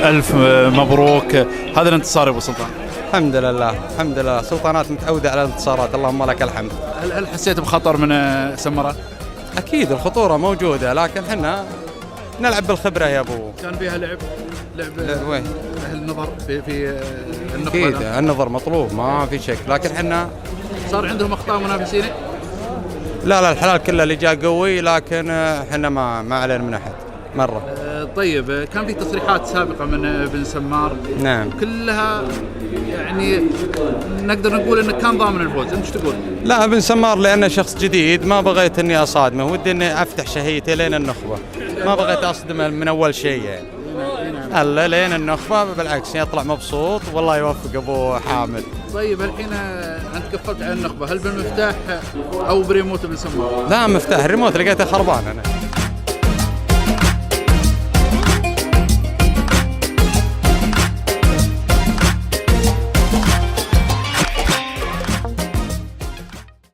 ألف مبروك هذا الانتصار يا أبو سلطان. الحمد لله الحمد لله، سلطانات متعودة على الانتصارات، اللهم لك الحمد. هل حسيت بخطر من سمرة؟ أكيد الخطورة موجودة، لكن احنا نلعب بالخبرة يا أبو. كان فيها لعب وين؟ النظر في النقطة. أكيد النظر مطلوب ما في شك، لكن احنا صار عندهم أخطاء منافسينك؟ لا الحلال كله اللي جاء قوي، لكن احنا ما علينا من أحد مرة. طيب كان في تصريحات سابقة من بن سمار نعم كلها يعني نقدر نقول انه كان ضامن الفوز، انت ايش تقول؟ لا بن سمار لأنه شخص جديد ما بغيت اني اصادمه، ودي اني افتح شهيته لين النخبة، ما بغيت اصدمه من اول شيء يعني. هلا لين النخبة بالعكس يطلع مبسوط والله يوفق ابو حامد. طيب الحين انت قفلت على النخبة، هل بالمفتاح او بريموت بن سمار؟ لا مفتاح الريموت لقيته خربان انا.